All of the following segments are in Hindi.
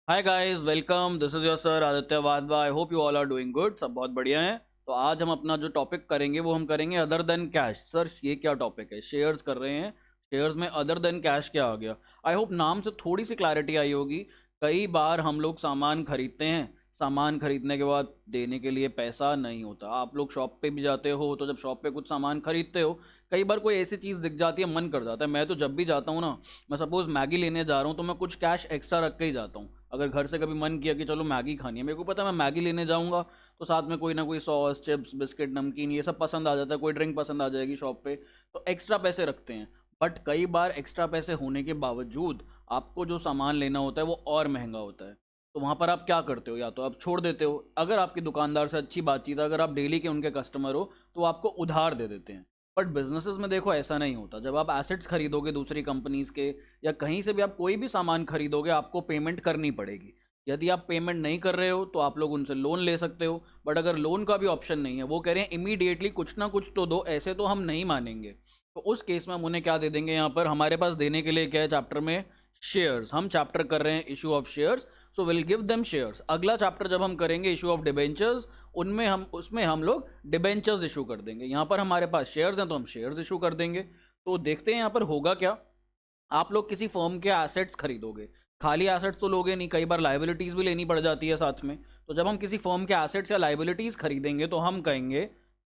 Hi guys, welcome. This is your sir Aditya Wadhwa. I hope you all are doing good. सब बहुत बढ़िया हैं। तो आज हम अपना जो टॉपिक करेंगे वो हम करेंगे अदर देन कैश। सर ये क्या टॉपिक है? शेयर्स कर रहे हैं। शेयर्स में अदर देन कैश क्या आ गया? आई होप नाम से थोड़ी सी क्लैरिटी आई होगी। कई बार हम लोग सामान खरीदते हैं, सामान खरीदने के बाद देने के लिए पैसा नहीं होता। आप लोग शॉप पे भी जाते हो, तो जब शॉप पे कुछ सामान खरीदते हो, कई बार कोई ऐसी चीज़ दिख जाती है, मन कर जाता है। मैं तो जब भी जाता हूँ ना, मैं सपोज मैगी लेने जा रहा हूँ तो मैं कुछ कैश एक्स्ट्रा रख के ही जाता हूँ। अगर घर से कभी मन किया कि चलो मैगी खानी है, मेरे को पता है मैं मैगी लेने जाऊंगा, तो साथ में कोई ना कोई सॉस, चिप्स, बिस्किट, नमकीन ये सब पसंद आ जाता है, कोई ड्रिंक पसंद आ जाएगी शॉप पे, तो एक्स्ट्रा पैसे रखते हैं। बट कई बार एक्स्ट्रा पैसे होने के बावजूद आपको जो सामान लेना होता है वो और महंगा होता है। तो वहाँ पर आप क्या करते हो? या तो आप छोड़ देते हो, अगर आपकी दुकानदार से अच्छी बातचीत है, अगर आप डेली के उनके कस्टमर हो, तो वो आपको उधार दे देते हैं। बट बिजनेसेस में देखो ऐसा नहीं होता। जब आप एसेट्स खरीदोगे दूसरी कंपनीज के, या कहीं से भी आप कोई भी सामान खरीदोगे, आपको पेमेंट करनी पड़ेगी। यदि आप पेमेंट नहीं कर रहे हो तो आप लोग उनसे लोन ले सकते हो। बट अगर लोन का भी ऑप्शन नहीं है, वो कह रहे हैं इमीडिएटली कुछ ना कुछ तो दो, ऐसे तो हम नहीं मानेंगे, तो उस केस में हम उन्हें क्या दे देंगे? यहाँ पर हमारे पास देने के लिए क्या है चैप्टर में? शेयर्स। हम चैप्टर कर रहे हैं issue of shares, so will give them shares. अगला चैप्टर जब हम करेंगे इशू ऑफ डिबेंचर्स, उनमें हम उसमें हम लोग डिबेंचर्स इशू कर देंगे। यहाँ पर हमारे पास शेयर्स हैं तो हम शेयर्स इशू कर देंगे। तो देखते हैं यहाँ पर होगा क्या। आप लोग किसी फर्म के एसेट्स खरीदोगे, खाली एसेट्स तो लोगे नहीं, कई बार लाइबिलिटीज भी लेनी पड़ जाती है साथ में। तो जब हम किसी फर्म के एसेट्स या लाइबिलिटीज खरीदेंगे तो हम कहेंगे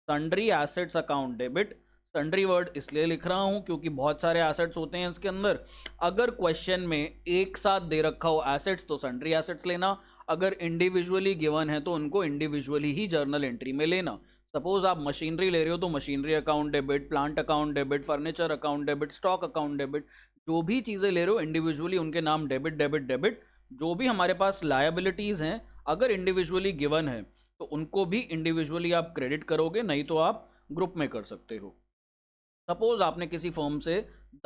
sundry assets account debit. Sundry word इसलिए लिख रहा हूं क्योंकि बहुत सारे एसेट्स होते हैं इसके अंदर। अगर क्वेश्चन में एक साथ दे रखा हो एसेट्स तो सन्ड्री एसेट्स लेना, अगर इंडिविजुअली गिवन है तो उनको इंडिविजुअली ही जर्नल एंट्री में लेना। सपोज आप मशीनरी ले रहे हो तो machinery account debit, plant account debit, furniture account debit, stock account debit. जो भी चीज़ें ले रहे हो इंडिविजुअली उनके नाम डेबिट डेबिट डेबिट। जो भी हमारे पास लायबिलिटीज़ हैं, अगर इंडिविजुअली गिवन है तो उनको भी इंडिविजुअली आप क्रेडिट करोगे, नहीं तो आप ग्रुप में कर सकते हो। सपोज आपने किसी फर्म से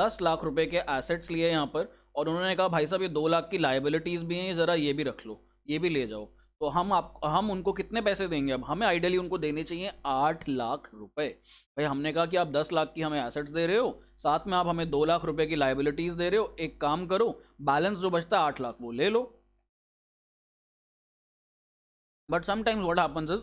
10 लाख रुपए के एसेट्स लिए यहाँ पर, और उन्होंने कहा भाई साहब ये 2 लाख की लाइबिलिटीज भी हैं, ये जरा ये भी रख लो, ये भी ले जाओ। तो हम उनको कितने पैसे देंगे? अब हमें आइडियली उनको देने चाहिए 8 लाख रुपए। भाई हमने कहा कि आप 10 लाख की हमें एसेट्स दे रहे हो, साथ में आप हमें 2 लाख रुपए की लाइबिलिटीज दे रहे हो, एक काम करो, बैलेंस जो बचता है 8 लाख वो ले लो। But sometimes what happens is,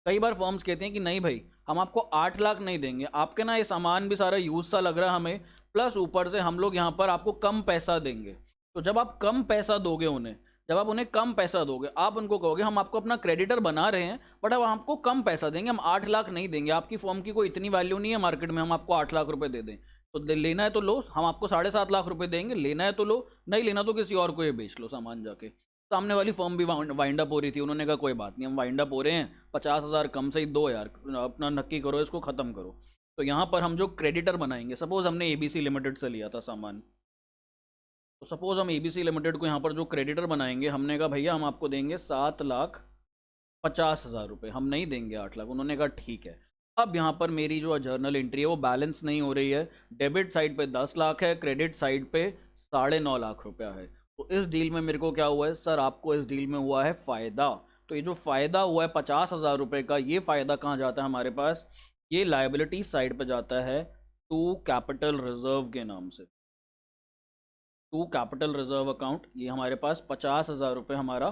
कई बार फर्म्स कहते हैं कि नहीं भाई, हम आपको 8 लाख नहीं देंगे, आपके ना ये सामान भी सारा यूज सा लग रहा है हमें, प्लस ऊपर से हम लोग यहाँ पर आपको कम पैसा देंगे। तो जब आप कम पैसा दोगे उन्हें, जब आप उन्हें कम पैसा दोगे, आप उनको कहोगे हम आपको अपना क्रेडिटर बना रहे हैं, बट अब आपको कम पैसा देंगे, हम 8 लाख नहीं देंगे, आपकी फर्म की कोई इतनी वैल्यू नहीं है मार्केट में, हम आपको 8 लाख रुपए दे दें। तो लेना है तो लो, हम आपको 7.5 लाख रुपए देंगे, लेना है तो लो, नहीं लेना तो किसी और को ये बेच लो सामान जाके। सामने वाली फर्म भी वाइंड अप हो रही थी, उन्होंने कहा कोई बात नहीं, हम वाइंड अप हो रहे हैं, 50,000 कम से ही दो यार, अपना नक्की करो, इसको ख़त्म करो। तो यहाँ पर हम जो क्रेडिटर बनाएंगे, सपोज हमने एबीसी लिमिटेड से लिया था सामान, तो सपोज हम एबीसी लिमिटेड को यहाँ पर जो क्रेडिटर बनाएंगे, हमने कहा भैया हम आपको देंगे 7,50,000 रुपये, हम नहीं देंगे 8 लाख। उन्होंने कहा ठीक है। अब यहाँ पर मेरी जो जर्नल एंट्री है वो बैलेंस नहीं हो रही है। डेबिट साइड पे 10 लाख है, क्रेडिट साइड पे 9.5 लाख रुपया है। तो इस डील में मेरे को क्या हुआ है सर? आपको इस डील में हुआ है फ़ायदा। तो ये जो फ़ायदा हुआ है 50,000 रुपये का, ये फ़ायदा कहाँ जाता है हमारे पास? ये लाइबिलिटी साइड पे जाता है टू कैपिटल रिजर्व के नाम से। टू कैपिटल रिजर्व अकाउंट, ये हमारे पास 50,000 रुपये हमारा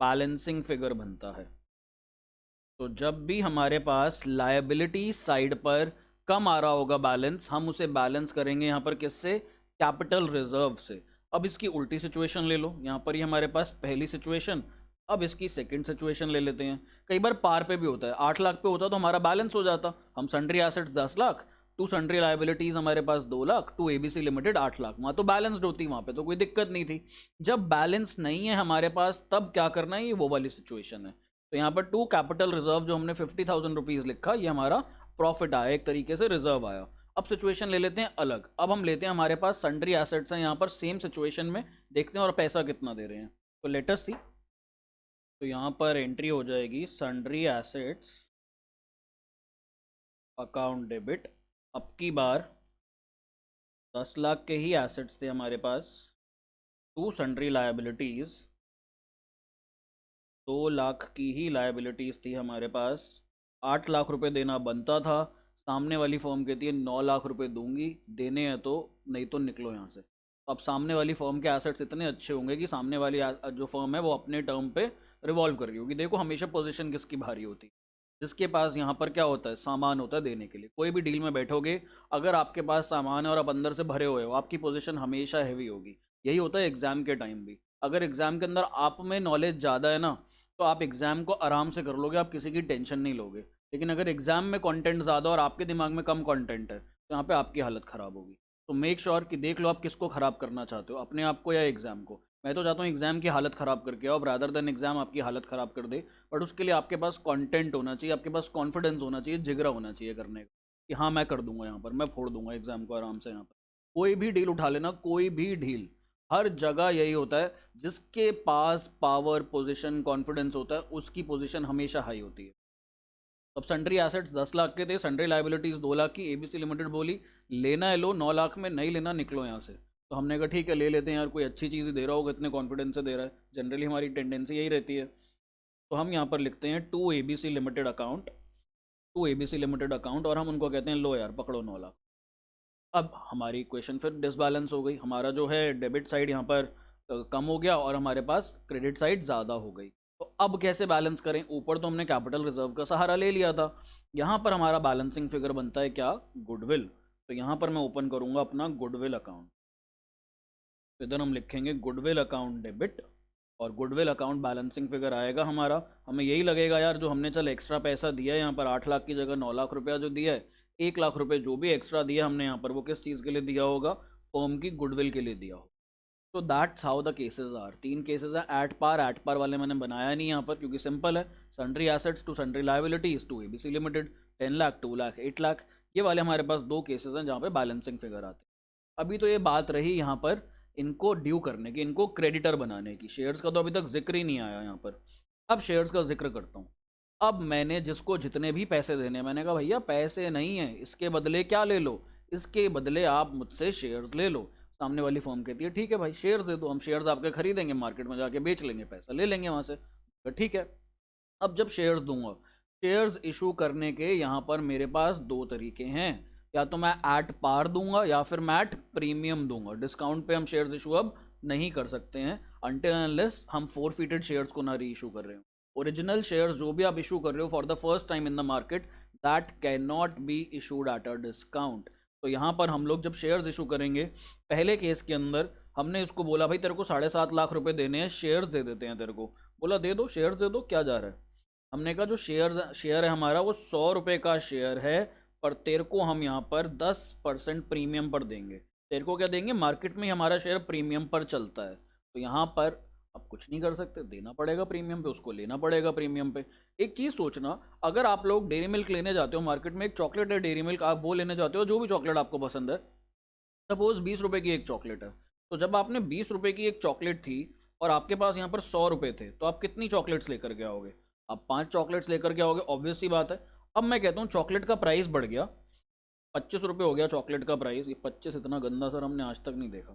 बैलेंसिंग फिगर बनता है। तो जब भी हमारे पास लायबिलिटी साइड पर कम आ रहा होगा बैलेंस, हम उसे बैलेंस करेंगे यहाँ पर किससे? कैपिटल रिजर्व से। अब इसकी उल्टी सिचुएशन ले लो, यहाँ पर ही हमारे पास पहली सिचुएशन, अब इसकी सेकंड सिचुएशन ले लेते हैं। कई बार पार पे भी होता है, 8 लाख पे होता तो हमारा बैलेंस हो जाता, हम sundry assets 10 lakh, to sundry liabilities हमारे पास 2 lakh, to ABC limited 8 lakh, वहाँ तो बैलेंस्ड होती, वहाँ पे तो कोई दिक्कत नहीं थी। जब बैलेंस नहीं है हमारे पास तब क्या करना है, ये वो वाली सिचुएशन है। तो यहाँ पर टू कैपिटल रिजर्व जो हमने 50,000 रुपीज़ लिखा, ये हमारा प्रॉफिट आया, एक तरीके से रिजर्व आया। अब सिचुएशन ले लेते हैं अलग, अब हम लेते हैं हमारे पास सन्ड्री एसेट्स हैं यहाँ पर सेम सिचुएशन में, देखते हैं और पैसा कितना दे रहे हैं। तो लेट अस सी। तो यहाँ पर एंट्री हो जाएगी सन्ड्री एसेट्स अकाउंट डेबिट। अब की बार 10 लाख के ही एसेट्स थे हमारे पास, टू सन्ड्री लायबिलिटीज़, 2 लाख की ही लायबिलिटीज़ थी हमारे पास, 8 लाख रुपए देना बनता था। सामने वाली फर्म कहती है 9 लाख रुपए दूंगी, देने हैं तो, नहीं तो निकलो यहाँ से। तो अब सामने वाली फर्म के एसेट्स इतने अच्छे होंगे कि सामने वाली जो फर्म है वो अपने टर्म पे रिवॉल्व कर रही होगी। देखो हमेशा पोजीशन किसकी भारी होती है, जिसके पास यहाँ पर क्या होता है, सामान होता है देने के लिए। कोई भी डील में बैठोगे, अगर आपके पास सामान है और आप अंदर से भरे हुए हो, आपकी पोजीशन हमेशा हैवी होगी। यही होता है एग्जाम के टाइम भी। अगर एग्जाम के अंदर आप में नॉलेज ज़्यादा है ना, तो आप एग्जाम को आराम से कर लोगे, आप किसी की टेंशन नहीं लोगे। लेकिन अगर एग्जाम में कंटेंट ज़्यादा और आपके दिमाग में कम कंटेंट है, तो यहाँ पे आपकी हालत ख़राब होगी। तो मेक श्योर कि देख लो आप किसको ख़राब करना चाहते हो, अपने आप को या एग्ज़ाम को। मैं तो चाहता हूँ एग्ज़ाम की हालत ख़राब करके आओ, रादर देन एग्ज़ाम आपकी हालत ख़राब कर दे। बट उसके लिए आपके पास कंटेंट होना चाहिए, आपके पास कॉन्फिडेंस होना चाहिए, जिगरा होना चाहिए करने का, कि हाँ मैं कर दूंगा, यहाँ पर मैं फोड़ दूंगा एग्ज़ाम को आराम से। यहाँ पर कोई भी डील उठा लेना, कोई भी डील, हर जगह यही होता है। जिसके पास पावर, पोजीशन, कॉन्फिडेंस होता है, उसकी पोजीशन हमेशा हाई होती है। अब सन्ड्री एसेट्स 10 लाख के थे, सन्ड्री लाइबिलिटीज़ 2 लाख की। एबीसी लिमिटेड बोली लेना है लो, 9 लाख में, नहीं लेना निकलो यहाँ से। तो हमने कहा ठीक है ले लेते हैं यार, कोई अच्छी चीज़ ही दे रहा होगा, इतने कॉन्फिडेंस से दे रहा है। जनरली हमारी टेंडेंसी यही रहती है। तो हम यहाँ पर लिखते हैं to ABC limited account, to ABC limited account, और हम उनको कहते हैं लो यार पकड़ो 9 लाख। अब हमारी इक्वेशन फिर डिसबैलेंस हो गई, हमारा जो है डेबिट साइड यहाँ पर कम हो गया और हमारे पास क्रेडिट साइड ज़्यादा हो गई। तो अब कैसे बैलेंस करें, ऊपर तो हमने कैपिटल रिजर्व का सहारा ले लिया था, यहाँ पर हमारा बैलेंसिंग फिगर बनता है क्या, गुडविल। तो यहाँ पर मैं ओपन करूँगा अपना गुडविल अकाउंट, तो इधर हम लिखेंगे गुडविल अकाउंट डेबिट, और गुडविल अकाउंट बैलेंसिंग फिगर आएगा हमारा। हमें यही लगेगा यार जो हमने चल एक्स्ट्रा पैसा दिया है यहाँ पर, 8 लाख की जगह 9 लाख रुपया जो दिया है, 1 लाख रुपए जो भी एक्स्ट्रा दिया हमने यहाँ पर, वो किस चीज़ के लिए दिया होगा, फर्म की गुडविल के लिए दिया होगा। तो that's how the cases are. 3 cases है एट पार वाले मैंने बनाया नहीं यहाँ पर क्योंकि सिंपल है, sundry assets to sundry liabilities to ABC limited, 10 lakh, 2 lakh, 8 lakh, ये वाले हमारे पास 2 केसेस हैं जहाँ पे बैलेंसिंग फिगर आते हैं। अभी तो ये बात रही यहाँ पर इनको ड्यू करने की, इनको क्रेडिटर बनाने की। शेयर्स का तो अभी तक जिक्र ही नहीं आया यहाँ पर। अब शेयर्स का जिक्र करता हूँ। अब मैंने जिसको जितने भी पैसे देने, मैंने कहा भैया पैसे नहीं है, इसके बदले क्या ले लो, इसके बदले आप मुझसे शेयर्स ले लो। सामने वाली फर्म कहती है ठीक है भाई शेयर्स दे दो, हम शेयर्स आपके खरीदेंगे, मार्केट में जाके बेच लेंगे, पैसा ले लेंगे वहाँ से। तो ठीक है, अब जब शेयर्स दूंगा, शेयर्स इशू करने के यहाँ पर मेरे पास 2 तरीके हैं, या तो मैं एट पार दूंगा या फिर मैं एट प्रीमियम दूंगा। डिस्काउंट पे हम शेयर्स इशू अब नहीं कर सकते हैं अनटिल अनलेस हम फोरफिटेड शेयर्स को ना री इशू कर रहे हो। ओरिजिनल शेयर्स जो भी आप इशू कर रहे हो for the first time in the market, that can not be issued at a discount. तो यहाँ पर हम लोग जब शेयर्स इशू करेंगे, पहले केस के अंदर हमने इसको बोला भाई तेरे को 7.5 लाख रुपए देने हैं, शेयर्स दे देते हैं तेरे को। बोला दे दो शेयर्स दे दो, क्या जा रहा है। हमने कहा जो शेयर है हमारा वो 100 रुपये का शेयर है, पर तेरे को हम यहाँ पर 10% प्रीमियम पर देंगे। तेरे को क्या देंगे, मार्केट में हमारा शेयर प्रीमियम पर चलता है, तो यहाँ पर अब कुछ नहीं कर सकते, देना पड़ेगा प्रीमियम पे, उसको लेना पड़ेगा प्रीमियम पे। एक चीज़ सोचना, अगर आप लोग डेयरी मिल्क लेने जाते हो मार्केट में, एक चॉकलेट है डेयरी मिल्क, आप वो लेने जाते हो जो भी चॉकलेट आपको पसंद है, सपोज 20 रुपये की एक चॉकलेट है, तो जब आपने 20 रुपये की एक चॉकलेट थी और आपके पास यहाँ पर 100 रुपये थे, तो आप कितनी चॉकलेट्स लेकर के आओगे, आप 5 चॉकलेट्स लेकर के आओगे, ऑब्वियस सी बात है। अब मैं कहता हूँ चॉकलेट का प्राइस बढ़ गया, 25 रुपये हो गया चॉकलेट का प्राइस। ये 25 इतना गंदा सर हमने आज तक नहीं देखा।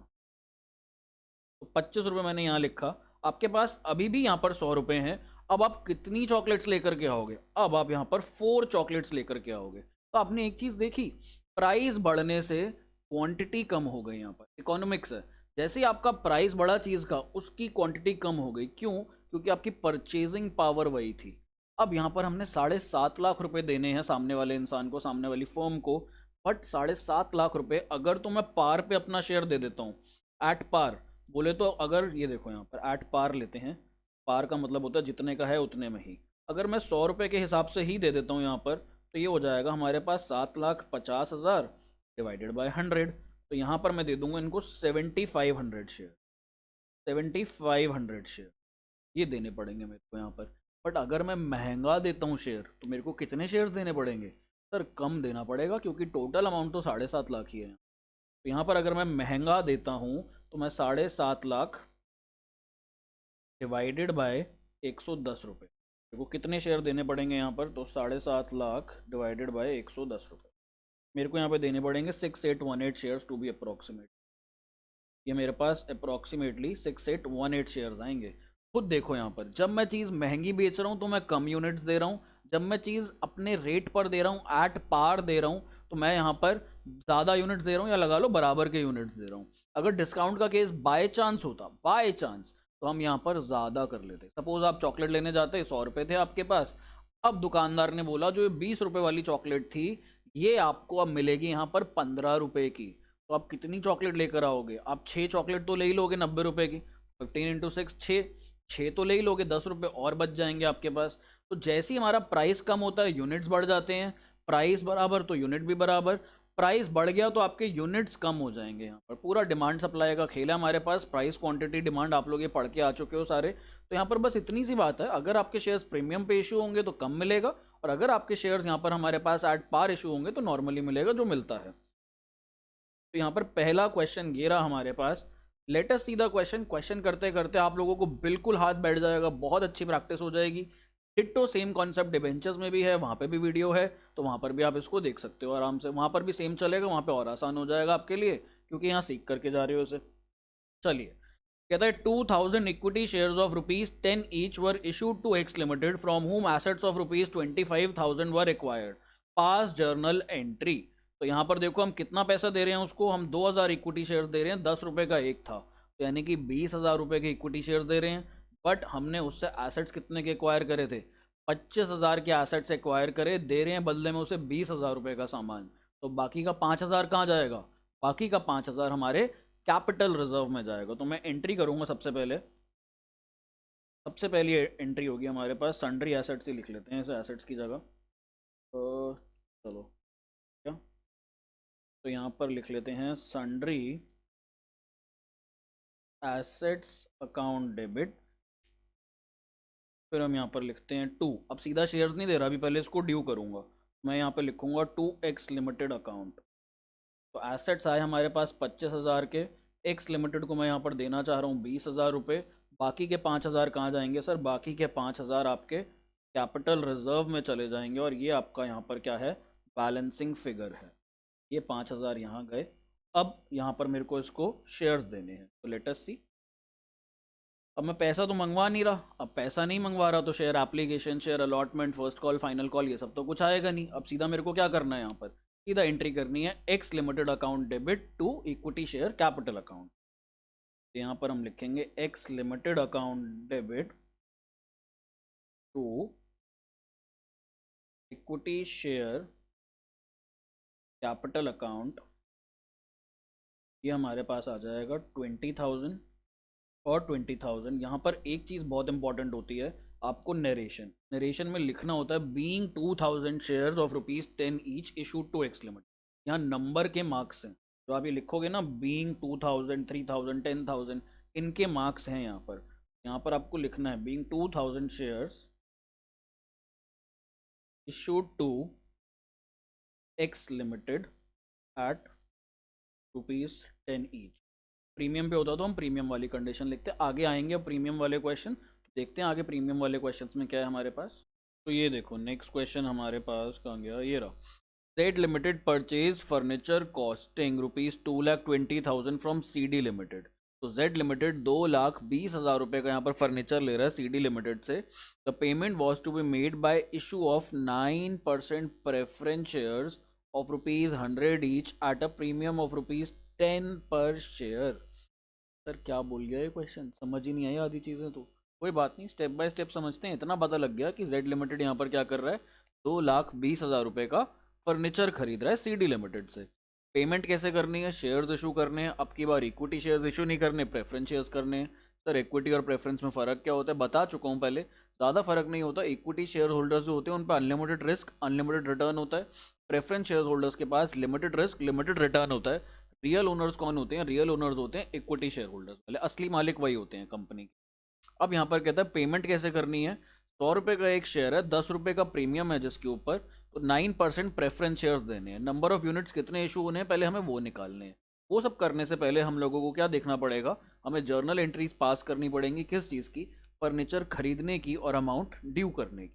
तो 25 रुपये मैंने यहाँ लिखा, आपके पास अभी भी यहाँ पर 100 रुपये हैं। अब आप कितनी चॉकलेट्स लेकर के आओगे, अब आप यहाँ पर 4 चॉकलेट्स लेकर के आओगे। तो आपने एक चीज़ देखी, प्राइस बढ़ने से क्वांटिटी कम हो गई। यहाँ पर इकोनॉमिक्स है, जैसे ही आपका प्राइस बढ़ा चीज़ का, उसकी क्वांटिटी कम हो गई। क्यों, क्योंकि आपकी परचेजिंग पावर वही थी। अब यहाँ पर हमने 7.5 लाख रुपए देने हैं सामने वाले इंसान को, सामने वाली फर्म को, बट 7.5 लाख रुपए अगर तो मैं पार पे अपना शेयर दे देता हूँ, एट पार बोले तो, अगर ये देखो यहाँ पर एट पार लेते हैं, पार का मतलब होता है जितने का है उतने में ही, अगर मैं 100 रुपये के हिसाब से ही दे देता हूँ यहाँ पर, तो ये हो जाएगा हमारे पास 7,50,000 डिवाइडेड बाय 100। तो यहाँ पर मैं दे दूंगा इनको 7500 शेयर, 7500 शेयर ये देने पड़ेंगे मेरे को यहाँ पर। बट अगर मैं महंगा देता हूँ शेयर, तो मेरे को कितने शेयर्स देने पड़ेंगे सर, कम देना पड़ेगा, क्योंकि टोटल अमाउंट तो 7.5 लाख ही है। तो यहाँ पर अगर मैं महंगा देता हूँ तो मैं 7.5 लाख डिवाइडेड बाय 110 रुपये, मेरे को कितने शेयर देने पड़ेंगे यहाँ पर, तो 7.5 लाख डिवाइडेड बाय 110 रुपये, मेरे को यहाँ पे देने पड़ेंगे 6818 शेयर्स टू बी अप्रॉक्सीमेट। ये मेरे पास अप्रॉक्सीमेटली 6818 शेयर्स आएंगे। खुद देखो यहाँ पर, जब मैं चीज़ महंगी बेच रहा हूँ तो मैं कम यूनिट्स दे रहा हूँ, जब मैं चीज़ अपने रेट पर दे रहा हूँ, एट पार दे रहा हूँ, तो मैं यहाँ पर ज़्यादा यूनिट्स दे रहा हूँ, या लगा लो बराबर के यूनिट्स दे रहा हूँ। अगर डिस्काउंट का केस बाय चांस होता, बाय चांस, तो हम यहाँ पर ज़्यादा कर लेते। सपोज आप चॉकलेट लेने जाते, 100 रुपये थे आपके पास, अब दुकानदार ने बोला जो 20 रुपये वाली चॉकलेट थी ये आपको अब मिलेगी यहाँ पर 15 रुपये की, तो आप कितनी चॉकलेट लेकर आओगे? आप 6 चॉकलेट तो ले ही लोगे 90 रुपये की, 15 × 6 6 तो ले ही लोगे, 10 रुपये और बच जाएंगे आपके पास। तो जैसे ही हमारा प्राइस कम होता है यूनिट्स बढ़ जाते हैं, प्राइस बराबर तो यूनिट भी बराबर, प्राइस बढ़ गया तो आपके यूनिट्स कम हो जाएंगे। यहाँ पर पूरा डिमांड सप्लाई का खेल है हमारे पास, प्राइस क्वांटिटी डिमांड आप लोग ये पढ़ के आ चुके हो सारे। तो यहाँ पर बस इतनी सी बात है, अगर आपके शेयर्स प्रीमियम पे इशू होंगे तो कम मिलेगा, और अगर आपके शेयर्स यहाँ पर हमारे पास एट पार इशू होंगे तो नॉर्मली मिलेगा जो मिलता है। तो यहाँ पर पहला क्वेश्चन ये रहा हमारे पास। Let us see the question. Question करते करते आप लोगों को बिल्कुल हाथ बैठ जाएगा, बहुत अच्छी प्रैक्टिस हो जाएगी। डिट्टो सेम कॉन्सेप्ट डिबेंचर्स में भी है, वहाँ पे भी वीडियो है, तो वहाँ पर भी आप इसको देख सकते हो आराम से, वहाँ पर भी सेम चलेगा, वहाँ पे और आसान हो जाएगा आपके लिए क्योंकि यहाँ सीख करके जा रहे हो इसे। चलिए, कहता है 2000 equity shares of ₹10 each were issued to X limited from home assets of ₹25,000 were acquired, pass journal entry. तो यहाँ पर देखो हम कितना पैसा दे रहे हैं उसको, हम 2000 इक्विटी शेयर्स दे रहे हैं, 10 रुपये का एक था, तो यानी कि 20,000 रुपये के इक्विटी शेयर्स दे रहे हैं। बट हमने उससे एसेट्स कितने के एक्वायर करे थे? 25,000 के एसेट्स एक्वायर करे, दे रहे हैं बदले में उसे 20,000 रुपये का सामान। तो बाकी का 5,000 कहाँ जाएगा? बाकी का 5,000 हमारे कैपिटल रिजर्व में जाएगा। तो मैं एंट्री करूंगा सबसे पहली एंट्री होगी हमारे पास सन्ड्री एसेट्स ही लिख लेते हैं इसे एसेट्स की जगह। तो चलो क्या, तो यहाँ पर लिख लेते हैं सन्ड्री एसेट्स अकाउंट डेबिट, फिर हम यहाँ पर लिखते हैं 2। अब सीधा शेयर्स नहीं दे रहा, अभी पहले इसको ड्यू करूँगा, मैं यहाँ पर लिखूँगा 2x लिमिटेड अकाउंट। तो एसेट्स आए हमारे पास 25,000 के, एक्स लिमिटेड को मैं यहाँ पर देना चाह रहा हूँ 20,000 रुपये, बाकी के 5,000 कहाँ जाएंगे सर? बाकी के 5,000 आपके कैपिटल रिजर्व में चले जाएंगे, और ये आपका यहाँ पर क्या है? बैलेंसिंग फिगर है। ये 5,000 यहाँ गए। अब यहाँ पर मेरे को इसको शेयर्स देने हैं, तो लेट अस सी। अब मैं पैसा तो मंगवा नहीं रहा, अब पैसा नहीं मंगवा रहा तो share application, share allotment, first call, final call, ये सब तो कुछ आएगा नहीं। अब सीधा मेरे को क्या करना है? यहाँ पर सीधा एंट्री करनी है X limited account debit to equity share capital account. तो यहाँ पर हम लिखेंगे X limited account debit to equity share capital account. ये हमारे पास आ जाएगा 20,000 और 20,000। यहाँ पर एक चीज़ बहुत इंपॉर्टेंट होती है, आपको नरेशन में लिखना होता है being 2,000 shares of ₹10 each issued to X limited. यहाँ नंबर के मार्क्स हैं, तो आप ये लिखोगे ना बीइंग 2,000, 3,000, 10,000, इनके मार्क्स हैं यहाँ पर आपको लिखना है being 2,000 shares issued to X limited at ₹10 each. Premium पे होता तो हम प्रीमियम वाली कंडीशन लिखते हैं, आगे आएंगे अब प्रीमियम वाले क्वेश्चन, देखते हैं आगे प्रीमियम वाले क्वेश्चंस में क्या है हमारे पास। तो ये देखो नेक्स्ट क्वेश्चन हमारे पास कहाँ गया, ये रहा। Z limited purchase furniture costing ₹2,20,000 from CD limited. तो जेड लिमिटेड 2,20,000 रुपये का यहाँ पर फर्नीचर ले रहा है सीडी लिमिटेड से। The payment was to be made by issue of 9% preference shares of ₹100 each at a premium of ₹10 per share. Sir क्या बोल गया ये क्वेश्चन, समझ ही नहीं आई आधी चीज़ें तो। कोई बात नहीं, स्टेप बाय स्टेप समझते हैं। इतना पता लग गया कि जेड लिमिटेड यहाँ पर क्या कर रहा है, 2,20,000 रुपये का फर्नीचर खरीद रहा है सीडी लिमिटेड से। पेमेंट कैसे करनी है? शेयर्स इशू करने हैं, अब की बार इक्विटी शेयर्स इशू नहीं करने, प्रेफरेंस शेयर्स करने हैं। सर इक्विटी और प्रेफरेंस में फ़र्क क्या होता है? बता चुका हूँ पहले, ज़्यादा फर्क नहीं होता। इक्विटी शेयर होल्डर्स जो होते हैं उन पर अनलिमिटेड रिस्क अनलिमिटेड रिटर्न होता है, प्रेफरेंस शेयर होल्डर्स के पास लिमिटेड रिस्क लिमिटेड रिटर्न होता है। रियल ओनर्स कौन होते हैं? रियल ओनर्स होते हैं इक्विटी शेयर होल्डर्स वाले, असली मालिक वही होते हैं कंपनी के। अब यहाँ पर कहता है पेमेंट कैसे करनी है। 100 रुपये का एक शेयर है, 10 रुपये का प्रीमियम है जिसके ऊपर, तो 9% प्रेफरेंस शेयर्स देने हैं। नंबर ऑफ यूनिट्स कितने इशू होने हैं पहले हमें वो निकालने हैं। वो सब करने से पहले हम लोगों को क्या देखना पड़ेगा, हमें जर्नल एंट्रीज पास करनी पड़ेंगी। किस चीज़ की? फर्नीचर खरीदने की और अमाउंट ड्यू करने की।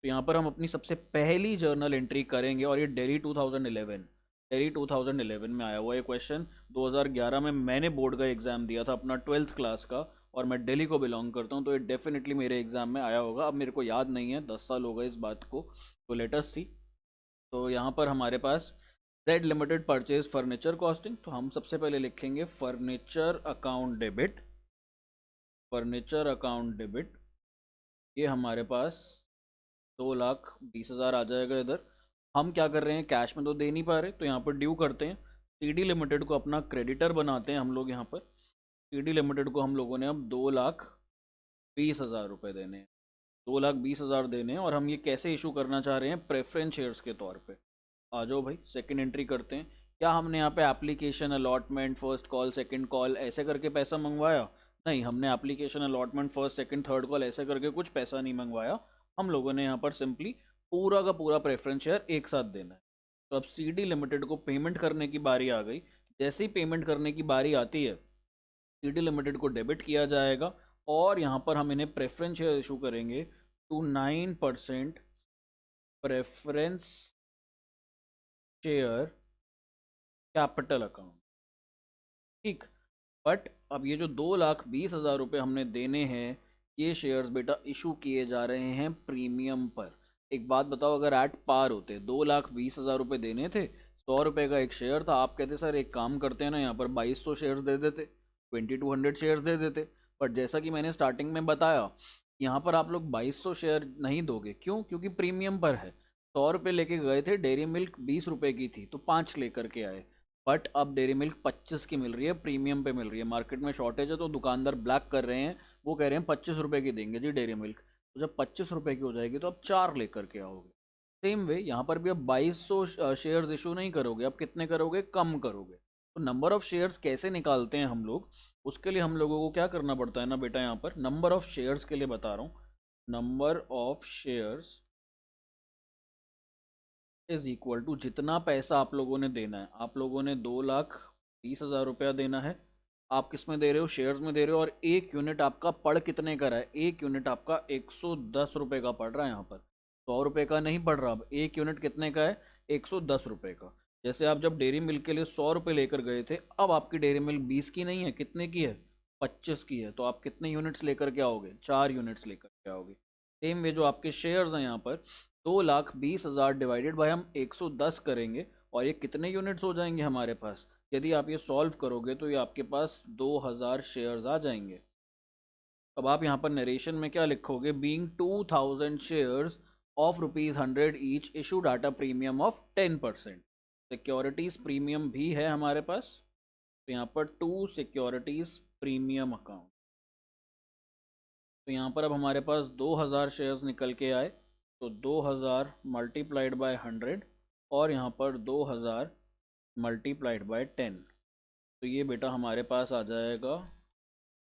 तो यहाँ पर हम अपनी सबसे पहली जर्नल एंट्री करेंगे, और ये दिल्ली 2011 में आया हुआ है क्वेश्चन। 2011 में मैंने बोर्ड का एग्ज़ाम दिया था अपना 12th क्लास का, और मैं दिल्ली को बिलोंग करता हूँ, तो ये डेफिनेटली मेरे एग्ज़ाम में आया होगा। अब मेरे को याद नहीं है, 10 साल हो गए इस बात को, तो लेट अस सी। तो यहाँ पर हमारे पास Z limited purchase furniture costing, तो हम सबसे पहले लिखेंगे furniture account debit. Furniture account debit, ये हमारे पास 2,20,000 आ जाएगा। इधर हम क्या कर रहे हैं, कैश में तो दे नहीं पा रहे, तो यहाँ पर ड्यू करते हैं। सीडी लिमिटेड को अपना क्रेडिटर बनाते हैं हम लोग। यहाँ पर सीडी लिमिटेड को हम लोगों ने अब 2,20,000 रुपये देने हैं। 2,20,000 देने हैं, और हम ये कैसे इशू करना चाह रहे हैं, प्रेफरेंस शेयर्स के तौर पे। आ जाओ भाई, सेकंड एंट्री करते हैं। क्या हमने यहाँ पे application allotment, first call, second call ऐसे करके पैसा मंगवाया? नहीं, हमने application allotment, first second third call ऐसे करके कुछ पैसा नहीं मंगवाया। हम लोगों ने यहाँ पर सिंपली पूरा का पूरा प्रेफरेंस शेयर एक साथ देना है। तो अब सीडी लिमिटेड को पेमेंट करने की बारी आ गई। जैसे ही पेमेंट करने की बारी आती है, सीडी लिमिटेड को डेबिट किया जाएगा, और यहाँ पर हम इन्हें प्रेफरेंस शेयर इशू करेंगे to 9% preference share capital account. ठीक, बट अब ये जो 2,20,000 रुपये हमने देने हैं, ये शेयर्स बेटा इशू किए जा रहे हैं प्रीमियम पर। एक बात बताओ, अगर एट पार होते 2,20,000 रुपये देने थे, 100 रुपये का एक शेयर था, आप कहते सर एक काम करते हैं ना, यहाँ पर 2,200 शेयर्स दे देते, 2,200 शेयर्स दे देते। बट जैसा कि मैंने स्टार्टिंग में बताया, यहाँ पर आप लोग 2,200 शेयर नहीं दोगे। क्यों? क्योंकि प्रीमियम पर है। 100 रुपये लेके गए थे, डेयरी मिल्क 20 रुपये की थी, तो 5 लेकर के आए। बट अब डेयरी मिल्क 25 की मिल रही है, प्रीमियम पे मिल रही है। मार्केट में शॉर्टेज है, तो दुकानदार ब्लैक कर रहे हैं, वो कह रहे हैं 25 रुपये की देंगे जी डेयरी मिल्क। तो जब 25 रुपये की हो जाएगी, तो अब 4 लेकर के आओगे। सेम वे यहाँ पर भी अब 2,200 शेयर्स इशू नहीं करोगे, अब कितने करोगे, कम करोगे। तो नंबर ऑफ शेयर्स कैसे निकालते हैं हम लोग, उसके लिए हम लोगों को क्या करना पड़ता है ना बेटा, यहाँ पर नंबर ऑफ शेयर्स के लिए बता रहा हूँ। Number of shares is equal to जितना पैसा आप लोगों ने देना है। आप लोगों ने 2,20,000 रुपया देना है। आप किस में दे रहे हो, शेयर्स में दे रहे हो, और एक यूनिट आपका पड़ कितने का रहा है, एक यूनिट आपका 110 रुपये का पड़ रहा है। यहाँ पर 100 रुपये का नहीं पड़ रहा, अब एक यूनिट कितने का है, 110 रुपये का। जैसे आप जब डेयरी मिल्क के लिए 100 रुपये लेकर गए थे, अब आपकी डेयरी मिल्क 20 की नहीं है, कितने की है, 25 की है। तो आप कितने यूनिट्स लेकर के आओगे, 4 यूनिट्स लेकर के आओगे। सेम वे जो आपके शेयर्स हैं यहाँ पर, 2,20,000 डिवाइडेड बाय हम 110 करेंगे, और ये कितने यूनिट्स हो जाएंगे हमारे पास। यदि आप ये सॉल्व करोगे तो ये आपके पास 2,000 शेयर्स आ जाएंगे। अब आप यहाँ पर नरेशन में क्या लिखोगे, being 2,000 shares of ₹100 each issue data premium of 10%। Securities premium भी है हमारे पास, तो यहाँ पर 2 सिक्योरिटीज प्रीमियम अकाउंट। तो यहाँ पर अब हमारे पास 2,000 शेयर्स निकल के आए, तो 2,000 मल्टीप्लाइड बाय 100, और यहाँ पर 2,000 मल्टीप्लाइड बाय 10। तो ये बेटा हमारे पास आ जाएगा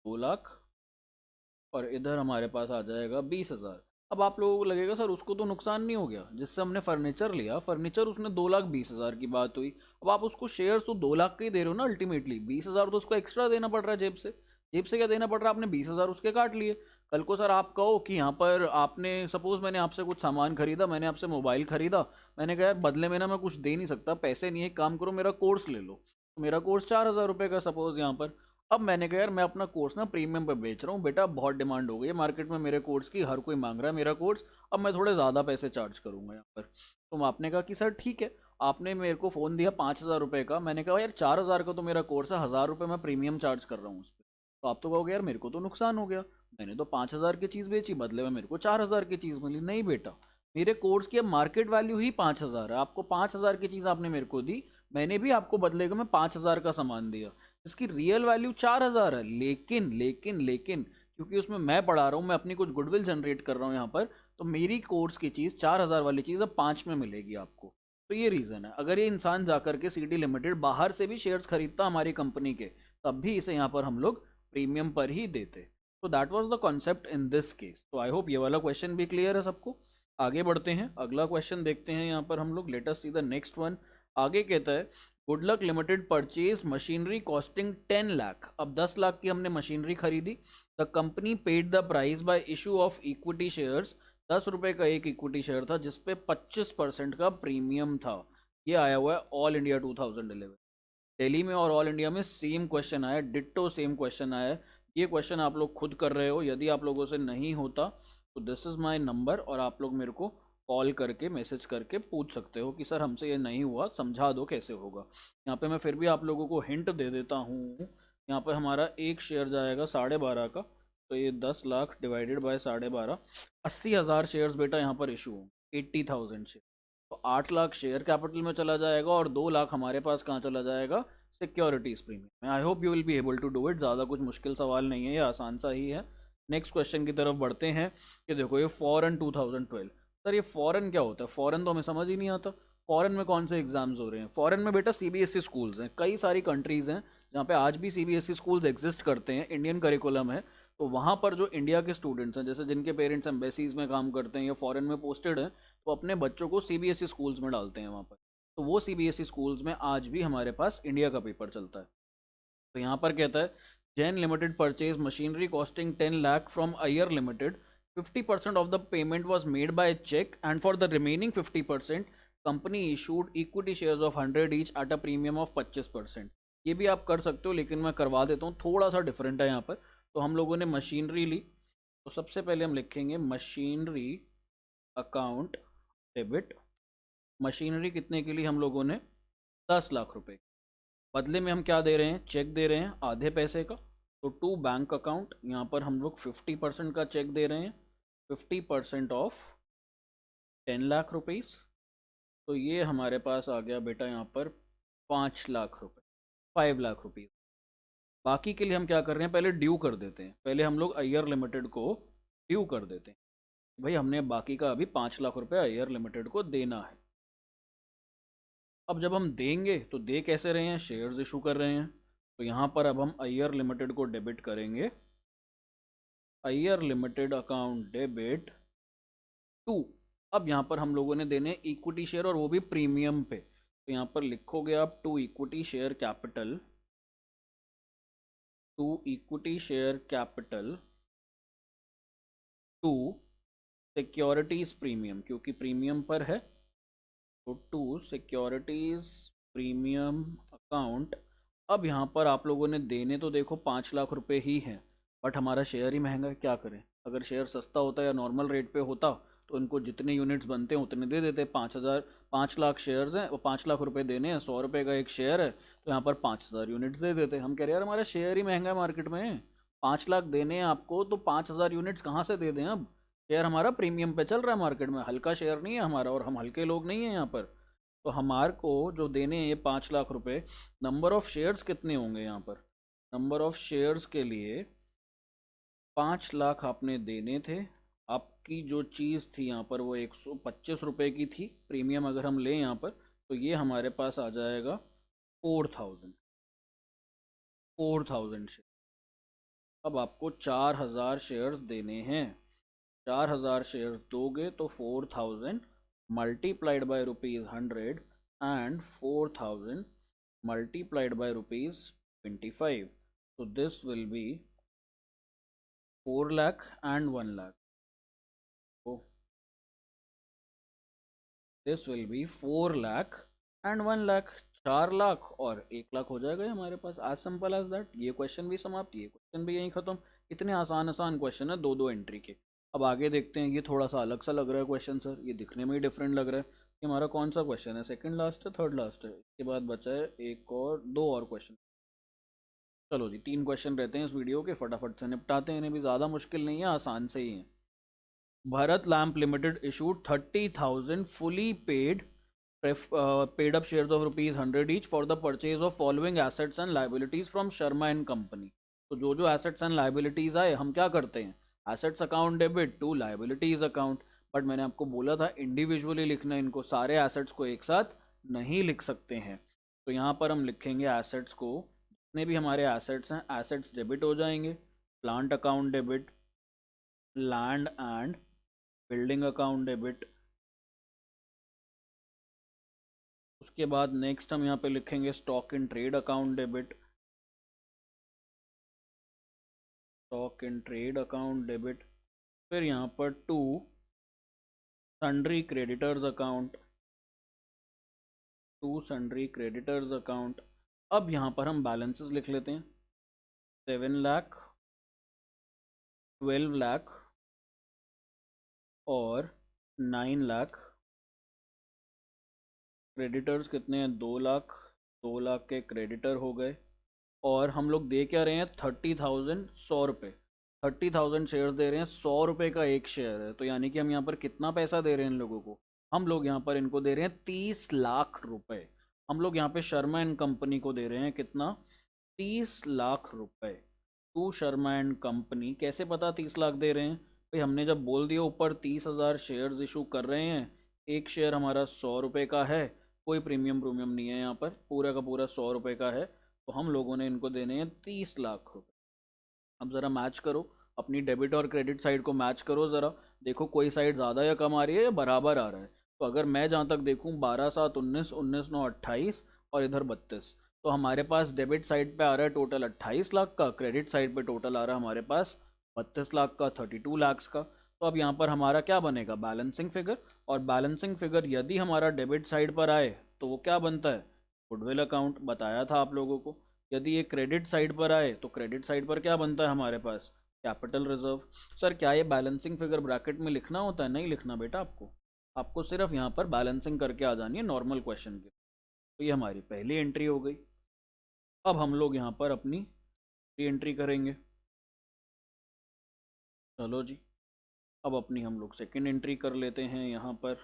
2 लाख, और इधर हमारे पास आ जाएगा 20,000। अब आप लोगों को लगेगा सर उसको तो नुकसान नहीं हो गया, जिससे हमने फर्नीचर लिया, फर्नीचर उसने 2,20,000 की बात हुई। अब आप उसको शेयर्स तो 2 लाख के ही दे रहे हो ना, अल्टीमेटली 20,000 तो उसको एक्स्ट्रा देना पड़ रहा है जेब से। जेब से क्या देना पड़ रहा है, आपने 20,000 उसके काट लिए। कल को सर आप कहो कि यहाँ पर आपने सपोज मैंने आपसे कुछ सामान खरीदा, मैंने आपसे मोबाइल खरीदा, मैंने कहा यार बदले में ना मैं कुछ दे नहीं सकता, पैसे नहीं है, काम करो मेरा कोर्स ले लो। तो मेरा कोर्स 4,000 रुपये का सपोज यहाँ पर। अब मैंने कहा यार मैं अपना कोर्स ना प्रीमियम पे बेच रहा हूँ बेटा, बहुत डिमांड हो गई है मार्केट में मेरे कोर्स की, हर कोई मांग रहा है मेरा कोर्स, अब मैं थोड़े ज़्यादा पैसे चार्ज करूँगा यहाँ पर। तो आपने कहा कि सर ठीक है, आपने मेरे को फ़ोन दिया 5,000 रुपये का, मैंने कहा यार 4,000 का तो मेरा कोर्स है, 1,000 रुपये मैं प्रीमियम चार्ज कर रहा हूँ उस पर। तो आप तो कहोगे यार मेरे को तो नुकसान हो गया, मैंने तो 5,000 की चीज़ बेची, बदले में मेरे को 4,000 की चीज़ मिली। नहीं बेटा, मेरे कोर्स की अब मार्केट वैल्यू ही 5,000 है, आपको 5,000 की चीज़ आपने मेरे को दी, मैंने भी आपको बदले में 5,000 का सामान दिया, इसकी रियल वैल्यू 4,000 है। लेकिन लेकिन लेकिन क्योंकि उसमें मैं पढ़ा रहा हूँ, मैं अपनी कुछ गुडविल जनरेट कर रहा हूँ यहाँ पर, तो मेरी कोर्स की चीज़ 4,000 वाली चीज़ अब 5 में मिलेगी आपको। तो ये रीज़न है। अगर ये इंसान जाकर के सीडी लिमिटेड बाहर से भी शेयर्स खरीदता हमारी कंपनी के, तब भी इसे यहाँ पर हम लोग प्रीमियम पर ही देते। तो that was the concept in this case. तो आई होप ये वाला क्वेश्चन भी क्लियर है सबको। आगे बढ़ते हैं, अगला क्वेश्चन देखते हैं यहाँ पर हम लोग। Late us see the next one. आगे कहता है good luck limited purchase machinery costing 10 lakh. अब 10 लाख की हमने मशीनरी खरीदी। The company paid the price by issue of equity shares. 10 रुपये का एक इक्विटी शेयर था जिसपे 25% का प्रीमियम था। ये आया हुआ है ऑल इंडिया 2011। दिल्ली में और ऑल इंडिया में सेम क्वेश्चन आया, डिट्टो सेम क्वेश्चन आया। ये क्वेश्चन आप लोग खुद कर रहे हो, यदि आप लोगों से नहीं होता तो दिस इज़ माय नंबर, और आप लोग मेरे को कॉल करके मैसेज करके पूछ सकते हो कि सर हमसे ये नहीं हुआ, समझा दो कैसे होगा। यहाँ पे मैं फिर भी आप लोगों को हिंट दे देता हूँ। यहाँ पे हमारा एक शेयर जाएगा 12.5 का, तो ये 10 लाख डिवाइडेड बाय 12.5, 80,000 शेयर्स बेटा यहाँ पर इशू हों, 80,000 शेयर। तो 8 लाख शेयर कैपिटल में चला जाएगा और 2 लाख हमारे पास कहाँ चला जाएगा, securities premium. I hope you will be able to do it. ज़्यादा कुछ मुश्किल सवाल नहीं है, ये आसान सा ही है। नेक्स्ट क्वेश्चन की तरफ बढ़ते हैं। कि देखो ये फॉरेन 2012, सर ये फॉरेन क्या होता है? फॉरेन तो हमें समझ ही नहीं आता। फॉरेन में कौन से एग्जाम्स हो रहे हैं? फॉरेन में बेटा सीबीएसई स्कूल्स हैं, कई सारी कंट्रीज़ हैं जहाँ पे आज भी सीबीएसई स्कूल्स एग्जिस्ट करते हैं, इंडियन करिकुलम है। तो वहाँ पर जो इंडिया के स्टूडेंट्स हैं, जैसे जिनके पेरेंट्स एम्बेसीज में काम करते हैं या फॉरेन में पोस्टेड हैं, तो अपने बच्चों को सीबीएसई स्कूल्स में डालते हैं वहाँ पर। तो वो सीबीएसई स्कूल्स में आज भी हमारे पास इंडिया का पेपर चलता है। तो यहाँ पर कहता है Jain limited purchase machinery costing 10 lakh from Iyer limited, 50% of the payment was made by cheque and for the remaining 50% company issued equity shares of 100 each at a premium of 25%। ये भी आप कर सकते हो, लेकिन मैं करवा देता हूँ, थोड़ा सा डिफरेंट है यहाँ पर। तो हम लोगों ने मशीनरी ली, तो सबसे पहले हम लिखेंगे मशीनरी अकाउंट डेबिट। मशीनरी कितने के लिए? हम लोगों ने 10 लाख रुपए। बदले में हम क्या दे रहे हैं? चेक दे रहे हैं आधे पैसे का। तो टू बैंक अकाउंट, यहाँ पर हम लोग 50% का चेक दे रहे हैं, 50% ऑफ 10 लाख रुपीज़। तो ये हमारे पास आ गया बेटा यहाँ पर 5 लाख रुपए, 5 लाख रुपीज़। बाकी के लिए हम क्या कर रहे हैं, पहले ड्यू कर देते हैं। पहले हम लोग अय्यर लिमिटेड को ड्यू कर देते हैं। भाई हमने बाकी का अभी 5 लाख रुपए अय्यर लिमिटेड को देना है। अब जब हम देंगे तो दे कैसे रहे हैं? शेयर्स इशू कर रहे हैं। तो यहाँ पर अब हम अय्यर लिमिटेड को डेबिट करेंगे, Iyer limited account debit to. अब यहाँ पर हम लोगों ने देने इक्विटी शेयर, और वो भी प्रीमियम पे। तो यहाँ पर लिखोगे आप to equity share capital, to equity share capital to securities premium, क्योंकि प्रीमियम पर है। तो टू सिक्योरिटीज प्रीमियम अकाउंट। अब यहाँ पर आप लोगों ने देने तो देखो 5 लाख रुपए ही हैं, बट हमारा शेयर ही महंगा है, क्या करें? अगर शेयर सस्ता होता या नॉर्मल रेट पे होता तो इनको जितने यूनिट्स बनते हैं उतने दे देते। 5,000, 5 लाख शेयर्स हैं और 5 लाख रुपए देने हैं, 100 रुपये का एक शेयर है, तो यहाँ पर 5,000 यूनिट्स दे देते। हम कह रहे हैं यार हमारा शेयर ही महंगा है मार्केट में, 5 लाख देने हैं आपको तो 5,000 यूनिट्स कहाँ से दे दें? अब शेयर हमारा प्रीमियम पे चल रहा है मार्केट में, हल्का शेयर नहीं है हमारा, और हम हल्के लोग नहीं हैं यहाँ पर। तो हमारे को जो देने हैं ये 5 लाख रुपए। नंबर ऑफ शेयर्स कितने होंगे यहाँ पर? नंबर ऑफ शेयर्स के लिए 5 लाख आपने देने थे। आपकी जो चीज़ थी यहाँ पर वो 125 रुपये की थी, प्रीमियम अगर हम लें यहाँ पर, तो ये हमारे पास आ जाएगा 4,000, 4,000 शेयर। अब आपको 4,000 शेयर्स देने हैं। 4,000 शेयर्स दोगे तो 4,000 multiplied by ₹100 and 4,000 multiplied by ₹25. So this will be 4 lakh and 1 lakh. So this will be 4 lakh and 1 lakh, 4 lakh और 1 लाख हो जाएगा हमारे पास। आज सिंपल एज दैट। ये क्वेश्चन भी समाप्त, ये क्वेश्चन भी यहीं खत्म। इतने आसान आसान क्वेश्चन है, दो दो एंट्री के। अब आगे देखते हैं। ये थोड़ा सा अलग सा लग रहा है क्वेश्चन सर, ये दिखने में ही डिफरेंट लग रहा है। ये हमारा कौन सा क्वेश्चन है? सेकंड लास्ट है, थर्ड लास्ट है? इसके बाद बचा है एक और, दो और क्वेश्चन। चलो जी, 3 क्वेश्चन रहते हैं इस वीडियो के, फटाफट से निपटाते हैं इन्हें भी। ज़्यादा मुश्किल नहीं है, आसान से ही है। Bharat lamp limited issued 30,000 fully paid up shares of ₹100 each for the purchase of following assets and liabilities from Sharma and company. तो जो जो एसेट्स एंड लाइबिलिटीज आए हम क्या करते हैं? Assets account debit to liabilities account. But मैंने आपको बोला था इंडिविजुअली लिखना, इनको सारे एसेट्स को एक साथ नहीं लिख सकते हैं। तो यहाँ पर हम लिखेंगे एसेट्स को, जितने भी हमारे एसेट्स हैं एसेट्स डेबिट हो जाएंगे। Plant account debit, land and building account debit. उसके बाद नेक्स्ट हम यहाँ पे लिखेंगे stock in trade account debit, stock in trade account debit. फिर यहाँ पर to sundry creditors account, to sundry creditors account. अब यहाँ पर हम बैलेंसेस लिख लेते हैं। 7 लाख, 12 लाख और 9 लाख, क्रेडिटर्स कितने हैं 2 लाख, 2 लाख के क्रेडिटर हो गए। और हम लोग दे क्या रहे हैं 30,000, 100 रुपये, 30,000 शेयर्स दे रहे हैं, 100 रुपये का एक शेयर है, तो यानी कि हम यहाँ पर कितना पैसा दे रहे हैं इन लोगों को, हम लोग यहाँ पर इनको दे रहे हैं 30 लाख रुपए। हम लोग यहाँ पे शर्मा एंड कंपनी को दे रहे हैं कितना, 30 लाख रुपए टू शर्मा एंड कंपनी। कैसे पता 30 लाख दे रहे हैं भाई, हमने जब बोल दिया ऊपर 30,000 शेयर्स इशू कर रहे हैं, एक शेयर हमारा 100 रुपये का है, कोई प्रीमियम प्रीमियम नहीं है यहाँ पर, पूरा का पूरा 100 रुपये का है, तो हम लोगों ने इनको देने हैं 30 लाख रुपए। अब ज़रा मैच करो अपनी डेबिट और क्रेडिट साइड को, मैच करो ज़रा, देखो कोई साइड ज़्यादा या कम आ रही है या बराबर आ रहा है। तो अगर मैं जहाँ तक देखूँ 12 7 19, 19 9 28 और इधर 32, तो हमारे पास डेबिट साइड पे आ रहा है टोटल 28 लाख का, क्रेडिट साइड पे टोटल आ रहा है हमारे पास 32 लाख का, 32 lakhs का। तो अब यहाँ पर हमारा क्या बनेगा, बैलेंसिंग फिगर। और बैलेंसिंग फिगर यदि हमारा डेबिट साइड पर आए तो वो क्या बनता है, गुडविल अकाउंट, बताया था आप लोगों को। यदि ये क्रेडिट साइड पर आए तो क्रेडिट साइड पर क्या बनता है हमारे पास, कैपिटल रिजर्व। सर क्या ये बैलेंसिंग फिगर ब्रैकेट में लिखना होता है, नहीं लिखना बेटा आपको, आपको सिर्फ यहाँ पर बैलेंसिंग करके आ जानी है नॉर्मल क्वेश्चन की। तो ये हमारी पहली एंट्री हो गई। अब हम लोग यहाँ पर अपनी री एंट्री करेंगे। चलो जी, अब अपनी हम लोग सेकेंड एंट्री कर लेते हैं यहाँ पर।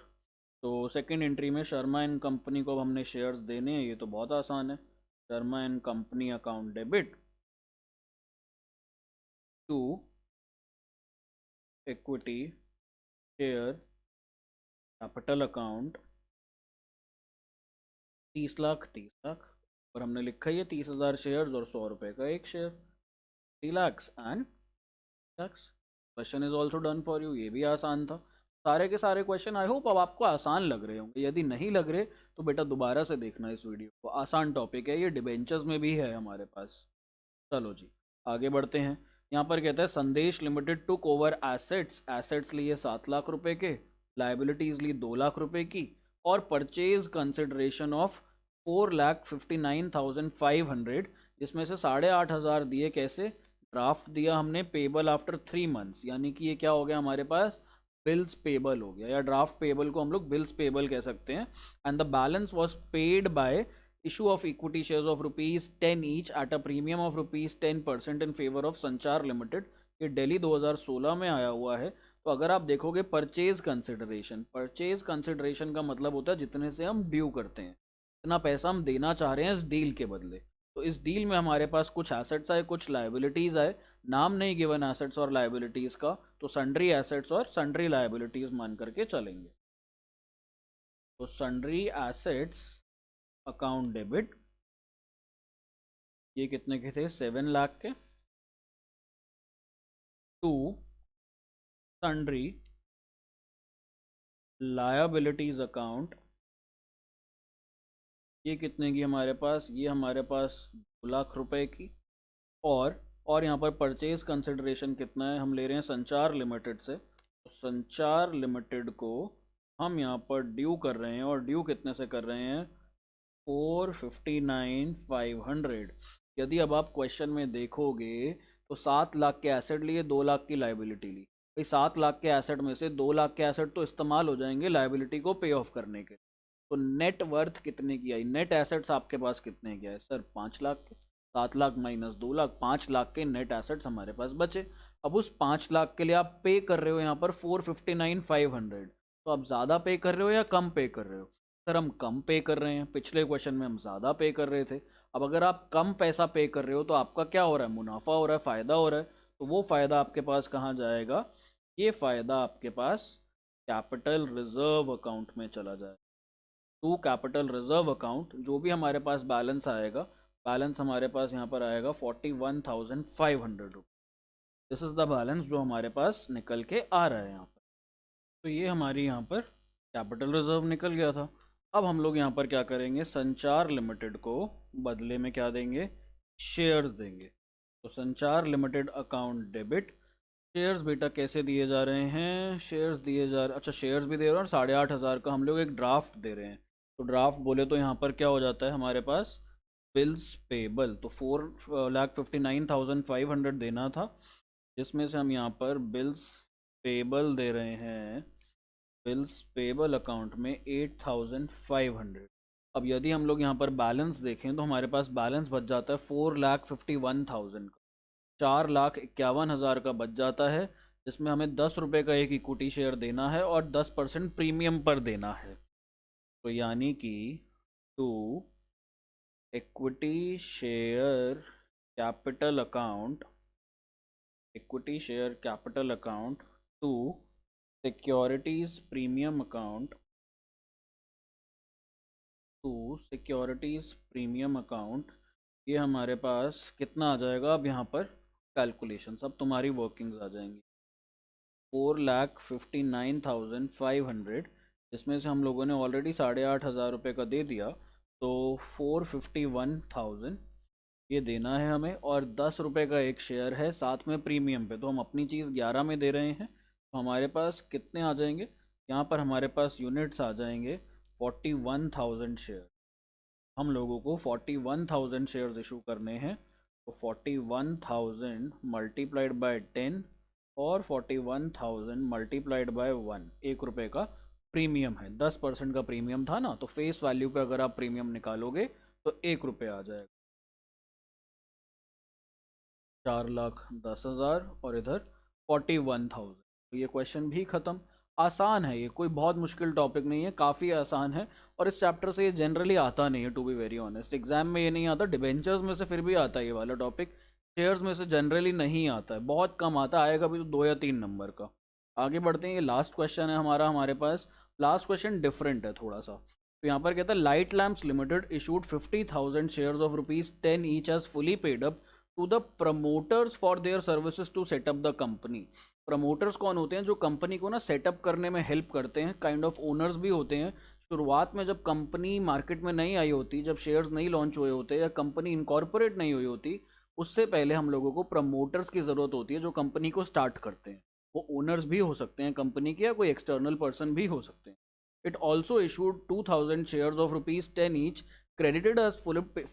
तो सेकेंड एंट्री में शर्मा एंड कंपनी को अब हमने शेयर्स देने हैं, ये तो बहुत आसान है। Sharma and company account debit to equity share capital account 30 lakh, 30 lakh, और हमने लिखा ही है 30,000 शेयर्स और 100 रुपये का एक share, 3 lakhs and lakhs. Question is also done for you, ये भी आसान था। सारे के सारे क्वेश्चन आई होप अब आपको आसान लग रहे होंगे, यदि नहीं लग रहे तो बेटा दोबारा से देखना इस वीडियो को, आसान टॉपिक है ये, डिबेंचर्स में भी है हमारे पास। चलो जी, आगे बढ़ते हैं। यहाँ पर कहता है संदेश limited took over assets, assets लिए 7 लाख रुपए के, लाइबिलिटीज ली 2 लाख रुपए की, और परचेज कंसिडरेशन ऑफ 4,59,500, जिसमें से 8,500 दिए कैसे, ड्राफ्ट दिया हमने पेबल आफ्टर 3 मंथ्स, यानी कि ये क्या हो गया हमारे पास, बिल्स पेबल हो गया, या ड्राफ्ट पेबल को हम लोग बिल्स पेबल कह सकते हैं। And the balance was paid by issue of equity shares of ₹10 each at a premium of ₹10% in favor of संचार लिमिटेड। ये दिल्ली 2016 में आया हुआ है। तो अगर आप देखोगे परचेज कंसिडरेशन, परचेज कंसिडरेशन का मतलब होता है जितने से हम ड्यू करते हैं, इतना पैसा हम देना चाह रहे हैं इस डील के बदले। तो इस डील में हमारे पास कुछ एसेट्स आए, कुछ लाइबिलिटीज आए, नाम नहीं गिवन एसेट्स और लाइबिलिटीज का, तो सन्ड्री एसेट्स और सन्ड्री लाइबिलिटीज मान करके चलेंगे। तो सन्ड्री एसेट्स अकाउंट डेबिट, ये कितने के थे 7 लाख के, टू सन्ड्री लायबिलिटीज अकाउंट, ये कितने की हमारे पास, ये हमारे पास 2 लाख रुपए की। और यहाँ पर परचेज कंसिडरेशन कितना है, हम ले रहे हैं संचार लिमिटेड से, तो संचार लिमिटेड को हम यहाँ पर ड्यू कर रहे हैं, और ड्यू कितने से कर रहे हैं 459,500। यदि अब आप क्वेश्चन में देखोगे तो 7 लाख के एसेट लिए, 2 लाख की लाइबिलिटी ली, भाई 7 लाख के एसेट में से 2 लाख के एसेट तो इस्तेमाल हो जाएंगे लाइबिलिटी को पे ऑफ करने के। तो नेट वर्थ कितने की आई, नेट एसेट्स आपके पास कितने के आए सर 5 लाख के, 7 लाख माइनस 2 लाख, 5 लाख के नेट एसेट्स हमारे पास बचे। अब उस 5 लाख के लिए आप पे कर रहे हो यहाँ पर 459,500, तो आप ज़्यादा पे कर रहे हो या कम पे कर रहे हो, सर हम कम पे कर रहे हैं, पिछले क्वेश्चन में हम ज़्यादा पे कर रहे थे। अब अगर आप कम पैसा पे कर रहे हो तो आपका क्या हो रहा है, मुनाफा हो रहा है, फ़ायदा हो रहा है, तो वो फ़ायदा आपके पास कहाँ जाएगा, ये फ़ायदा आपके पास कैपिटल रिजर्व अकाउंट में चला जाए। टू कैपिटल रिजर्व अकाउंट, जो भी हमारे पास बैलेंस आएगा, बैलेंस हमारे पास यहाँ पर आएगा 41,500 रुपये। दिस इज़ द बैलेंस जो हमारे पास निकल के आ रहा है यहाँ पर। तो ये हमारी यहाँ पर कैपिटल रिजर्व निकल गया था। अब हम लोग यहाँ पर क्या करेंगे, संचार लिमिटेड को बदले में क्या देंगे, शेयर्स देंगे। तो संचार लिमिटेड अकाउंट डेबिट, शेयर्स बेटा कैसे दिए जा रहे हैं, शेयर्स दिए जा रहे, अच्छा शेयर्स भी दे रहे हैं, और 8,500 का हम लोग एक ड्राफ्ट दे रहे हैं। तो ड्राफ्ट बोले तो यहाँ पर क्या हो जाता है हमारे पास, बिल्स पेबल, तो 4,59,500 देना था, जिसमें से हम यहाँ पर बिल्स पेबल दे रहे हैं बिल्स पेबल अकाउंट में 8500। अब यदि हम लोग यहाँ पर बैलेंस देखें तो हमारे पास बैलेंस बच जाता है 4,51,000 का, 4,51,000 का बच जाता है, जिसमें हमें 10 रुपये का एक इक्विटी शेयर देना है और 10% प्रीमियम पर देना है। तो यानी कि to equity share capital account, equity share capital account to securities premium account, to securities premium account, ये हमारे पास कितना आ जाएगा? अब यहाँ पर कैलकुलेशन अब तुम्हारी वर्किंग्स आ जाएंगी। 4,59,500, जिसमें से हम लोगों ने ऑलरेडी 8,500 रुपये का दे दिया, तो 451,000 ये देना है हमें, और 10 रुपये का एक शेयर है साथ में प्रीमियम पे, तो हम अपनी चीज़ 11 में दे रहे हैं। तो हमारे पास कितने आ जाएंगे? यहाँ पर हमारे पास यूनिट्स आ जाएंगे 41,000 शेयर। हम लोगों को 41,000 शेयर्स इशू करने हैं, तो 41,000 मल्टीप्लाइड बाय 10 और 41,000 मल्टीप्लाइड बाय 1, 1 रुपये का प्रीमियम है, 10% का प्रीमियम था ना, तो फेस वैल्यू पे अगर आप प्रीमियम निकालोगे तो 1 रुपये आ जाएगा। 4,10,000 और इधर 41,000, तो ये क्वेश्चन भी खत्म। आसान है ये, कोई बहुत मुश्किल टॉपिक नहीं है, काफ़ी आसान है, और इस चैप्टर से ये जनरली आता नहीं है, to be very honest. Exam में ये नहीं आता, डिबेंचर्स में से फिर भी आता है ये वाला टॉपिक, शेयर्स में से जनरली नहीं आता है, बहुत कम आता है, आएगा भी तो 2 या 3 नंबर का। आगे बढ़ते हैं, ये लास्ट क्वेश्चन है हमारा, हमारे पास लास्ट क्वेश्चन डिफरेंट है थोड़ा सा। तो यहाँ पर कहता है light lamps limited issued 50,000 shares of ₹10 each as fully paid up to the promoters for their services to set up the company. Promoters कौन होते हैं? जो कंपनी को ना सेटअप करने में हेल्प करते हैं, काइंड ऑफ ओनर्स भी होते हैं। शुरुआत में जब कंपनी मार्केट में नहीं आई होती, जब शेयर्स नहीं लॉन्च हुए होते या कंपनी इनकॉर्पोरेट नहीं हुई होती, उससे पहले हम लोगों को प्रमोटर्स की ज़रूरत होती है जो कंपनी को स्टार्ट करते हैं। वो ओनर्स भी हो सकते हैं कंपनी के, या कोई एक्सटर्नल पर्सन भी हो सकते हैं। It also issued 2,000 shares of ₹10 each credited as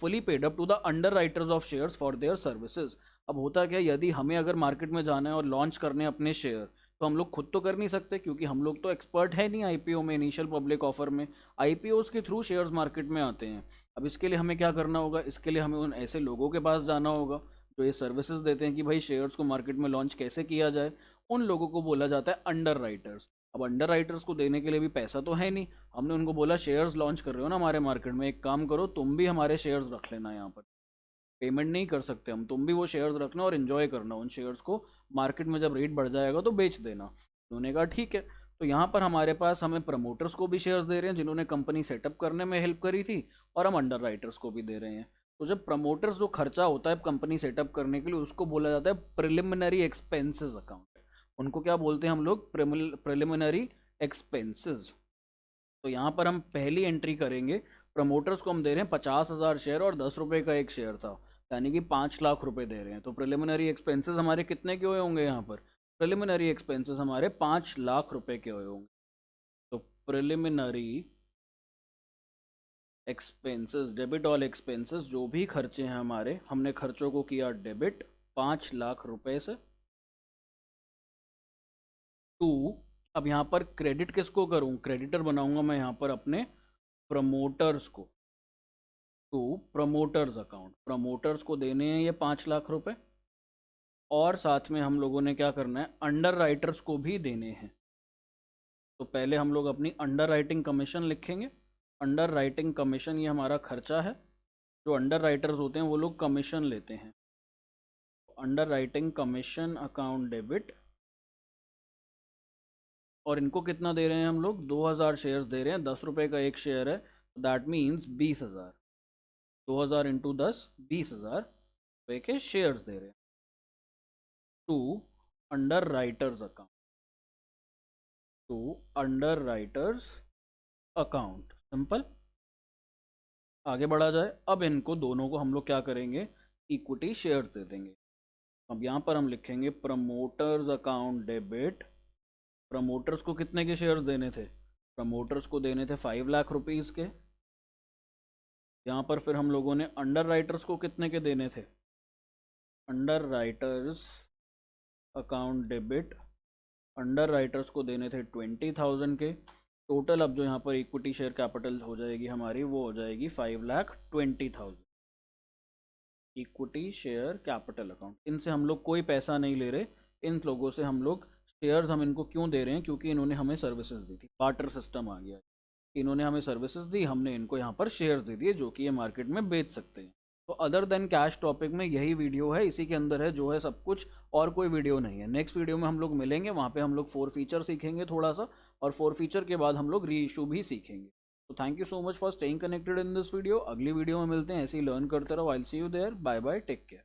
fully paid up to the underwriters of shares for their services। अब होता क्या, यदि हमें अगर मार्केट में जाना है और लॉन्च करने अपने शेयर, तो हम लोग खुद तो कर नहीं सकते, क्योंकि हम लोग तो एक्सपर्ट है नहीं आईपीओ में, इनिशियल पब्लिक ऑफर में। आईपीओस के थ्रू शेयर्स मार्केट में आते हैं। अब इसके लिए हमें क्या करना होगा? इसके लिए हमें उन ऐसे लोगों के पास जाना होगा जो ये सर्विसेज देते हैं कि भाई शेयर्स को मार्केट में लॉन्च कैसे किया जाए। उन लोगों को बोला जाता है अंडर राइटर्स। अब अंडर राइटर्स को देने के लिए भी पैसा तो है नहीं, हमने उनको बोला शेयर्स लॉन्च कर रहे हो ना हमारे मार्केट में, एक काम करो तुम भी हमारे शेयर्स रख लेना, यहाँ पर पेमेंट नहीं कर सकते हम, तुम भी वो शेयर्स रखना और इन्जॉय करना उन शेयर्स को, मार्केट में जब रेट बढ़ जाएगा तो बेच देना। उन्होंने कहा ठीक है। तो यहाँ पर हमारे पास हमें प्रमोटर्स को भी शेयर्स दे रहे हैं जिन्होंने कंपनी सेटअप करने में हेल्प करी थी, और हम अंडर राइटर्स को भी दे रहे हैं। तो जब प्रमोटर्स जो खर्चा होता है कंपनी सेटअप करने के लिए, उसको बोला जाता है प्रिलिमिनरी एक्सपेंसेस अकाउंट। उनको क्या बोलते हैं हम लोग? Preliminary expenses. तो यहाँ पर हम पहली एंट्री करेंगे, प्रमोटर्स को हम दे रहे हैं 50,000 शेयर और 10 रुपये का एक शेयर था, यानी कि 5 लाख रुपए दे रहे हैं। तो प्रिलिमिनरी एक्सपेंसेस हमारे कितने के हुए होंगे? यहाँ पर प्रिलिमिनरी एक्सपेंसेस हमारे 5 लाख रुपए के हुए होंगे। तो preliminary expenses, debit all expenses, जो भी खर्चे हैं हमारे, हमने खर्चों को किया डेबिट 5 लाख रुपए से। टू, अब यहाँ पर क्रेडिट किसको करूँ? क्रेडिटर बनाऊंगा मैं यहाँ पर अपने प्रमोटर्स को, टू प्रमोटर्स अकाउंट। प्रमोटर्स को देने हैं ये 5 लाख रुपए, और साथ में हम लोगों ने क्या करना है? अंडर राइटर्स को भी देने हैं। तो पहले हम लोग अपनी अंडर राइटिंग कमीशन लिखेंगे। अंडर राइटिंग कमीशन ये हमारा खर्चा है, जो अंडर राइटर्स होते हैं वो लोग कमीशन लेते हैं। Under writing commission account debit, और इनको कितना दे रहे हैं हम लोग? 2,000 शेयर्स दे रहे हैं, 10 रुपये का एक शेयर है, तो दैट मीन्स 20,000। 2,000 इंटू 10, 20,000 रुपये के शेयर्स दे रहे हैं to underwriters account, to underwriters account. Simple. आगे बढ़ा जाए, अब इनको दोनों को हम लोग क्या करेंगे? इक्विटी शेयर्स दे देंगे। अब यहाँ पर हम लिखेंगे प्रमोटर्स अकाउंट डेबिट। प्रमोटर्स को कितने के शेयर्स देने थे? प्रमोटर्स को देने थे 5 लाख रुपीज़ के। यहाँ पर फिर हम लोगों ने अंडर राइटर्स को कितने के देने थे? Under writers account debit, under writers को देने थे 20,000 के। टोटल अब जो यहाँ पर इक्विटी शेयर कैपिटल हो जाएगी हमारी, वो हो जाएगी 5,20,000। इक्विटी शेयर कैपिटल अकाउंट, इनसे हम लोग कोई पैसा नहीं ले रहे। इन लोगों से हम लोग शेयर्स, हम इनको क्यों दे रहे हैं, क्योंकि इन्होंने हमें सर्विसेज दी थी। बार्टर सिस्टम आ गया, इन्होंने हमें सर्विसेज दी, हमने इनको यहाँ पर शेयर्स दे दिए जो कि ये मार्केट में बेच सकते हैं। तो अदर देन कैश टॉपिक में यही वीडियो है, इसी के अंदर है जो है सब कुछ, और कोई वीडियो नहीं है। नेक्स्ट वीडियो में हम लोग मिलेंगे, वहाँ पे हम लोग 4 फीचर सीखेंगे थोड़ा सा, और 4 फीचर के बाद हम लोग री इशू भी सीखेंगे। तो thank you so much for staying connected in this video. अगली वीडियो में मिलते हैं, ऐसे ही लर्न करते रहो। I will see you there, bye bye, take care.